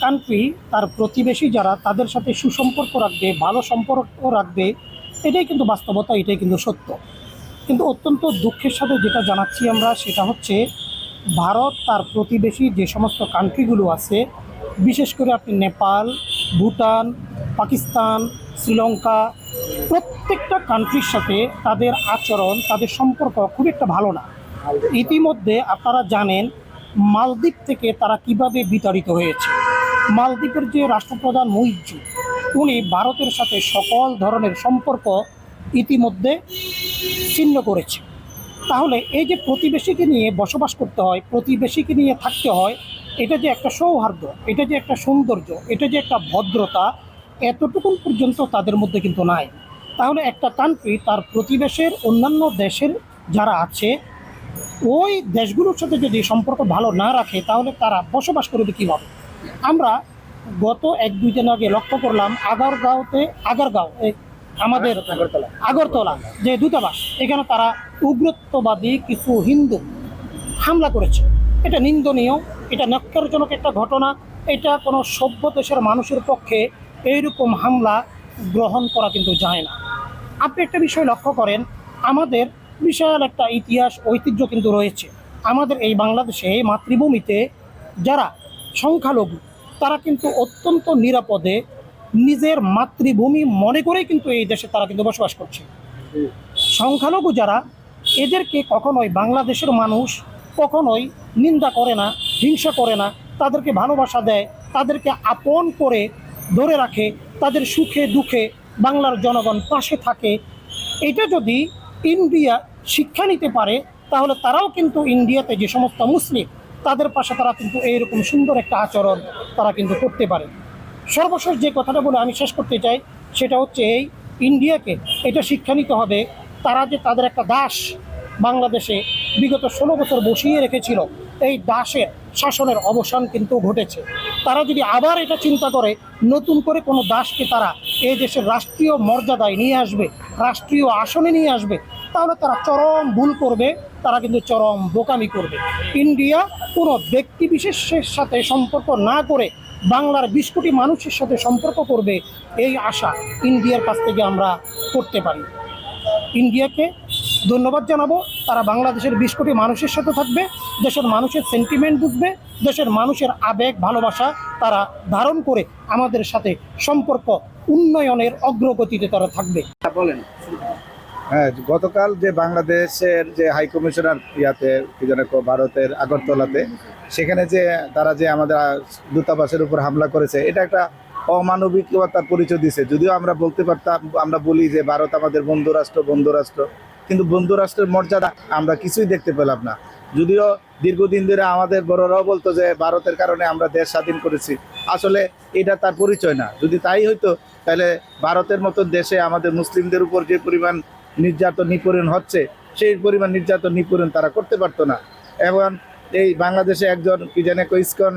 Country তার প্রতিবেশী যারা তাদের সাথে সুসম্পর্ক রাখবে, ভালো সম্পর্ক রাখবে, এটাই কিন্তু বাস্তবতা, এটাই কিন্তু সত্য। কিন্তু অত্যন্ত দুঃখের সাথে যেটা জানাচ্ছি আমরা সেটা হচ্ছে ভারত তার প্রতিবেশী যে সমস্ত কান্ট্রিগুলো আছে, বিশেষ করে আপনি নেপাল, ভুটান, পাকিস্তান, শ্রীলঙ্কা, প্রত্যেকটা কান্ট্রির সাথে তাদের আচরণ, তাদের সম্পর্ক খুব একটা ভালো না। ইতিমধ্যে আপনারা জানেন মালদ্বীপ থেকে তারা কিভাবে বিতাড়িত হয়েছে। মালদ্বীপের যে রাষ্ট্রপ্রধান মুইজ্জু, উনি ভারতের সাথে সকল ধরনের সম্পর্ক ইতিমধ্যে ছিন্ন করেছে। তাহলে এই যে প্রতিবেশীকে নিয়ে বসবাস করতে হয়, প্রতিবেশীকে নিয়ে থাকতে হয়, এটা যে একটা সৌহার্দ্য, এটা যে একটা সৌন্দর্য, এটা যে একটা ভদ্রতা, এতটুকু পর্যন্ত তাদের মধ্যে কিন্তু নাই। তাহলে একটা কান্ট্রি তার প্রতিবেশের অন্যান্য দেশের যারা আছে ওই দেশগুলোর সাথে যদি সম্পর্ক ভালো না রাখে তাহলে তারা বসবাস করবে কীভাবে? আমরা গত 1-2 দিন আগে লক্ষ্য করলাম আগারগাঁও আমাদের আগরতলা যে দূতাবাস, এখানে তারা উগ্রত্ববাদী কিছু হিন্দু হামলা করেছে। এটা নিন্দনীয়, এটা ন্যক্কারজনক একটা ঘটনা। এটা কোনো সভ্য দেশের মানুষের পক্ষে এইরকম হামলা গ্রহণ করা কিন্তু যায় না। আপনি একটা বিষয় লক্ষ্য করেন, আমাদের বিশাল একটা ইতিহাস ঐতিহ্য কিন্তু রয়েছে। আমাদের এই বাংলাদেশে, এই মাতৃভূমিতে যারা সংখ্যালঘু তারা কিন্তু অত্যন্ত নিরাপদে নিজের মাতৃভূমি মনে করেই কিন্তু এই দেশে তারা কিন্তু বসবাস করছে। সংখ্যালঘু যারা, এদেরকে কখনোই বাংলাদেশের মানুষ কখনোই নিন্দা করে না, হিংসা করে না, তাদেরকে ভালোবাসা দেয়, তাদেরকে আপন করে ধরে রাখে, তাদের সুখে দুঃখে বাংলার জনগণ পাশে থাকে। এটা যদি ইন্ডিয়া শিক্ষা নিতে পারে তাহলে তারাও কিন্তু ইন্ডিয়াতে যে সমস্ত মুসলিম তাদের পাশে তারা কিন্তু এইরকম সুন্দর একটা আচরণ তারা কিন্তু করতে পারে। সর্বশেষ যে কথাটা বলে আমি শেষ করতে চাই সেটা হচ্ছে এই ইন্ডিয়াকে এটা শিক্ষা নিতে হবে, তারা যে তাদের একটা দাস বাংলাদেশে বিগত 16 বছর বসিয়ে রেখেছিল, এই দাসের শাসনের অবসান কিন্তু ঘটেছে। তারা যদি আবার এটা চিন্তা করে নতুন করে কোনো দাসকে তারা এই দেশের রাষ্ট্রীয় মর্যাদায় নিয়ে আসবে, রাষ্ট্রীয় আসনে নিয়ে আসবে, তাহলে তারা চরম ভুল করবে, তারা কিন্তু চরম বোকামি করবে। ইন্ডিয়া কোনো ব্যক্তি বিশেষের সাথে সম্পর্ক না করে বাংলার 20 কোটি মানুষের সাথে সম্পর্ক করবে, এই আশা ইন্ডিয়ার কাছ থেকে আমরা করতে পারি। ইন্ডিয়াকে ধন্যবাদ জানাবো, তারা বাংলাদেশের 20 কোটি মানুষের সাথে থাকবে, দেশের মানুষের সেন্টিমেন্ট বুঝবে, দেশের মানুষের আবেগ ভালোবাসা তারা ধারণ করে আমাদের সাথে সম্পর্ক উন্নয়নের অগ্রগতিতে তারা থাকবে। বলেন। হ্যাঁ, গতকাল যে বাংলাদেশের যে হাই কমিশনার কি যেন ভারতের আগরতলাতে, সেখানে যে তারা যে আমাদের দূতাবাসের উপর হামলা করেছে, এটা একটা অমানবিকতার পরিচয় দিছে। যদিও আমরা বলতে পারতাম, আমরা বলি যে ভারত আমাদের বন্ধুরাষ্ট্র, কিন্তু বন্ধুরাষ্ট্রের মর্যাদা আমরা কিছুই দেখতে পেলাম না। যদিও দীর্ঘদিন ধরে আমাদের বড়রাও বলতো যে ভারতের কারণে আমরা দেশ স্বাধীন করেছি, আসলে এটা তার পরিচয় না। যদি তাই হইতো তাহলে ভারতের মতো দেশে আমাদের মুসলিমদের উপর যে পরিমাণ নির্যাতন নিপীড়ন হচ্ছে, সেই পরিমাণ নির্যাতন নিপীড়ন তারা করতে পারতো না। এবং এই বাংলাদেশে একজন কি জানে ইসকন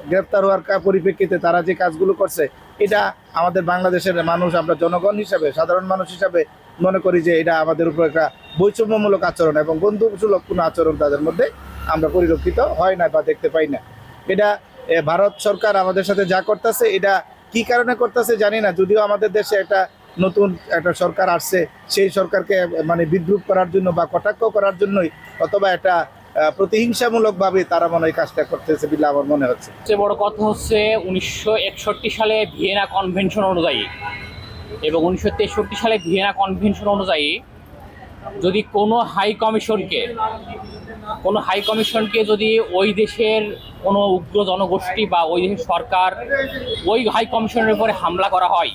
গ্রেপ্তার হওয়ার পরিপ্রেক্ষিতে তারা যে কাজগুলো করছে, এটা আমাদের বাংলাদেশের মানুষ, আমরা জনগণ হিসাবে, সাধারণ মানুষ হিসাবে মনে করি যে এটা আমাদের উপর একটা বৈষম্যমূলক আচরণ এবং বন্ধুসুলভ কোনো আচরণ তাদের মধ্যে আমরা পরিলক্ষিত হয় না বা দেখতে পাই না। এটা ভারত সরকার আমাদের সাথে যা করতেছে, এটা কি কারণে করতেছে জানি না। যদিও আমাদের দেশে নতুন একটা সরকার আসছে, সেই সরকারকে মানে বিদ্রুপ করার জন্য বা কটাক্ষ করার জন্যই, অথবা একটা প্রতিহিংসামূলকভাবে তারা মনে হয় কাজটা করতেছে বলে আমার মনে হচ্ছে। সবচেয়ে বড় কথা হচ্ছে 1961 সালে ভিয়েনা কনভেনশন অনুযায়ী এবং 1963 সালে ভিয়েনা কনভেনশন অনুযায়ী যদি কোনো হাই কমিশনকে যদি ওই দেশের কোনো উগ্র জনগোষ্ঠী বা ওই দেশের সরকার ওই হাই কমিশনের উপরে হামলা করা হয়,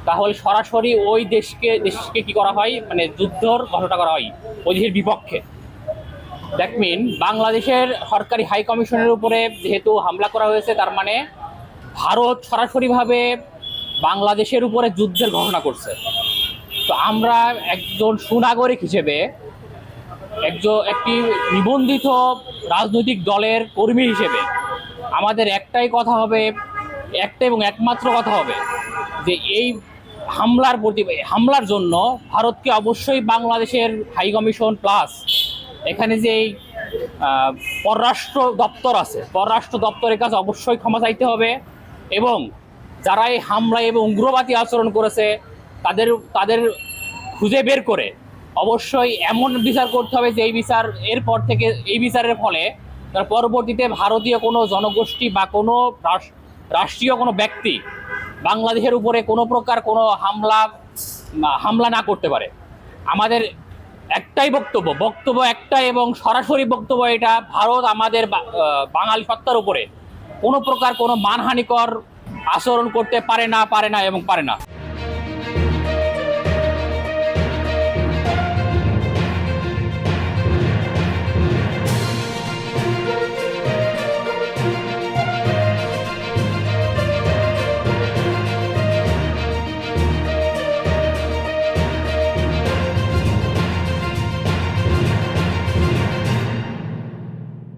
তাহলে সরাসরি ওই দেশকে কি করা হয়, মানে যুদ্ধর ঘোষণা করা হয় ওই দেশের বিপক্ষে। দ্যাট মিন বাংলাদেশের সরকারি হাই কমিশনের উপরে যেহেতু হামলা করা হয়েছে, তার মানে ভারত সরাসরিভাবে বাংলাদেশের উপরে যুদ্ধের ঘোষণা করছে। তো আমরা একজন সুনাগরিক হিসেবে, একটি নিবন্ধিত রাজনৈতিক দলের কর্মী হিসেবে আমাদের একটাই কথা হবে, একটা এবং একমাত্র কথা হবে যে এই হামলার জন্য ভারতকে অবশ্যই বাংলাদেশের হাই কমিশন প্লাস এখানে যে পররাষ্ট্র দপ্তর আছে, পররাষ্ট্র দপ্তরের কাছে অবশ্যই ক্ষমা চাইতে হবে এবং যারা এই হামলা এবং উগ্রবাদী আচরণ করেছে তাদের তাদের খুঁজে বের করে অবশ্যই এমন বিচার করতে হবে যে এই বিচার এরপর থেকে এই বিচারের ফলে তার পরবর্তীতে ভারতীয় কোনো জনগোষ্ঠী বা কোনো রাষ্ট্রীয় কোনো ব্যক্তি বাংলাদেশের উপরে কোনো প্রকার কোনো হামলা না করতে পারে। আমাদের একটাই বক্তব্য একটাই এবং সরাসরি বক্তব্য এটা, ভারত আমাদের বাঙালি সত্তার উপরে কোনো প্রকার কোনো মানহানিকর আচরণ করতে পারে না এবং পারে না।